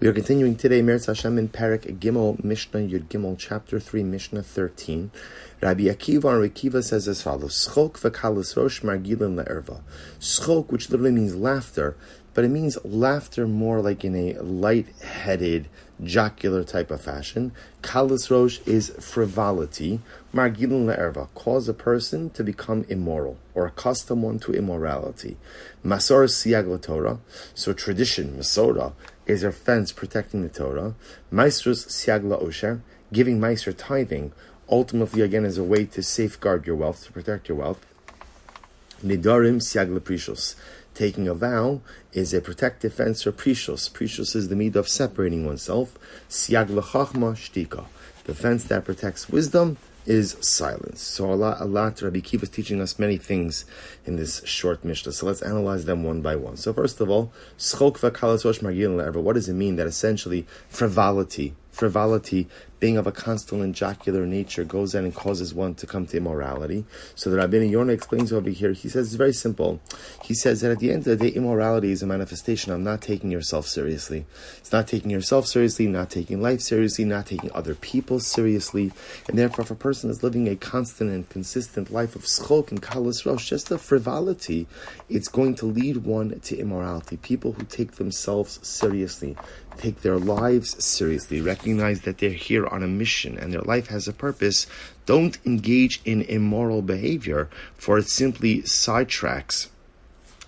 We are continuing today, Meretz Hashem, in Pirkei Gimel, Mishna Yud Gimel, Chapter 3, Mishna 13. Rabbi Akiva says as follows: Schok v'kalas rosh margilin le'erva. Schok, which literally means laughter, but it means laughter more like in a light-headed, jocular type of fashion. Kalas rosh is frivolity. Margilin le'erva, cause a person to become immoral, or accustom one to immorality. Masor siyag l'Torah, so tradition, Masorah, is a fence protecting the Torah. Maisrus siag la'osher, giving meiser tithing, ultimately again is a way to safeguard your wealth, to protect your wealth. Nidarim siag leprishus, taking a vow is a protective fence for prishus. Prishus is the need of separating oneself. Siag lechachma shtika, the fence that protects wisdom is silence. So a lot. Rabbi Akiva is teaching us many things in this short Mishnah. So let's analyze them one by one. So first of all, schok v'kalas rosh margilin le'erva. What does it mean that essentially frivolity, being of a constant and jocular nature, goes in and causes one to come to immorality? So the Rabbeinu Yonah explains over here. He says it's very simple. He says that at the end of the day, immorality is a manifestation of not taking yourself seriously. It's not taking yourself seriously, not taking life seriously, not taking other people seriously. And therefore, if a person is living a constant and consistent life of schok and kalas rosh, just a frivolity, it's going to lead one to immorality. People who take themselves seriously, take their lives seriously, recognize that they're here on a mission and their life has a purpose, don't engage in immoral behavior, for it simply sidetracks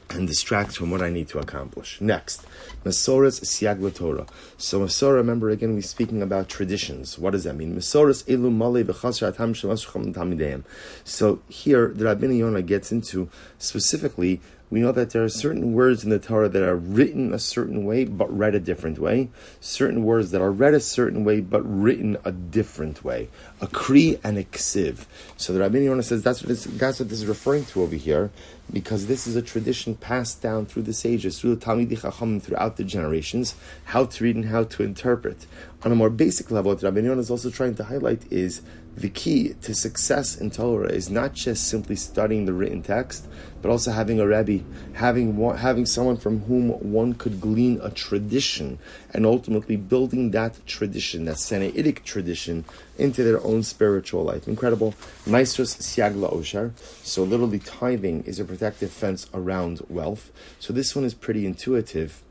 and distracts from what I need to accomplish. Next, Masoras siag l'Torah. So Masorah, remember again, we're speaking about traditions. What does that mean? Masoras elu male v'chasar atam shemasucham tamideim. So here, the Rabbeinu Yonah gets into specifically, we know that there are certain words in the Torah that are written a certain way but read a different way. Certain words that are read a certain way but written a different way. A kri and a ksiv. So the Rabbeinu Yonah says that's what this is referring to over here, because this is a tradition passed down through the sages, through the Talmidei Chachamim, throughout the generations, how to read and how to interpret. On a more basic level, what Rabbeinu Yonah is also trying to highlight is the key to success in Torah is not just simply studying the written text, but also having a Rebbe, having someone from whom one could glean a tradition, and ultimately building that tradition, that Sinaitic tradition, into their own spiritual life. Incredible. Maisrus siag la'osher. So literally tithing is a protective fence around wealth. So this one is pretty intuitive.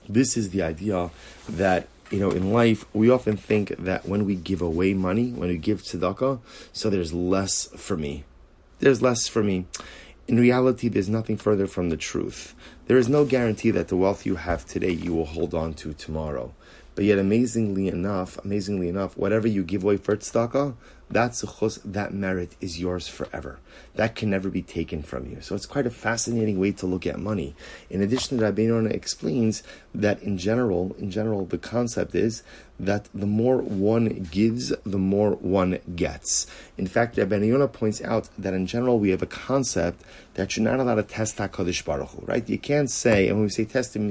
This is the idea that, in life, we often think that when we give away money, when we give tzedakah, so there's less for me. There's less for me. In reality, there's nothing further from the truth. There is no guarantee that the wealth you have today, you will hold on to tomorrow. But yet, amazingly enough, whatever you give away for tzedakah, that merit is yours forever. That can never be taken from you. So it's quite a fascinating way to look at money. In addition, Rabbeinu Yonah explains that in general, the concept is that the more one gives, the more one gets. In fact, Rabbeinu Yonah points out that in general, we have a concept that you're not allowed to test HaKadosh Baruch Hu, right? You can't say, and when we say test him,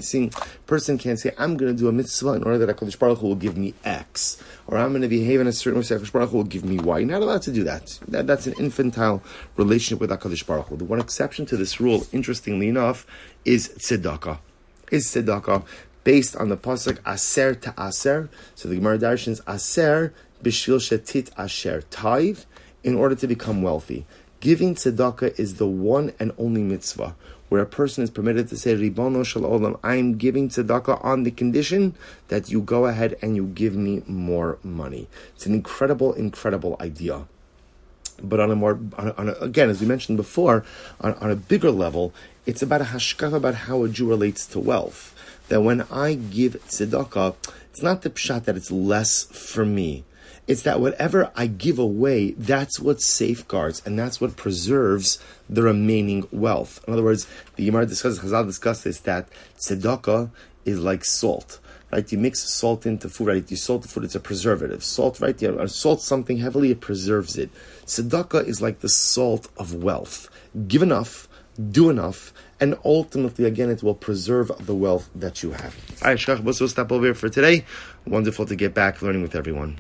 person can't say, I'm going to do a mitzvah in order that HaKadosh Baruch Hu will give me X, or I'm going to behave in a certain way so HaKadosh Baruch Hu will give me Y. You're not allowed to do that. That's an infantile relationship with HaKadosh Baruch Hu. The one exception to this rule, interestingly enough, is tzedakah. Based on the pasuk aser to aser. So the Gemara darshans aser b'shvil shetit asher, tithe in order to become wealthy. Giving tzedakah is the one and only mitzvah where a person is permitted to say, Ribono shel olam, I'm giving tzedakah on the condition that you go ahead and you give me more money. It's an incredible idea. But again, as we mentioned before, on a bigger level, it's about a hashkafa about how a Jew relates to wealth. That when I give tzedakah, it's not the pshat that it's less for me. It's that whatever I give away, that's what safeguards and that's what preserves the remaining wealth. In other words, the Gemara Chazal discusses that tzedakah is like salt. Right? You mix salt into food, right? You salt the food, it's a preservative. Salt, right? You salt something heavily, it preserves it. Tzedakah is like the salt of wealth. Give enough, do enough, and ultimately, again, it will preserve the wealth that you have. All right, Shkach, we'll stop over here for today. Wonderful to get back learning with everyone.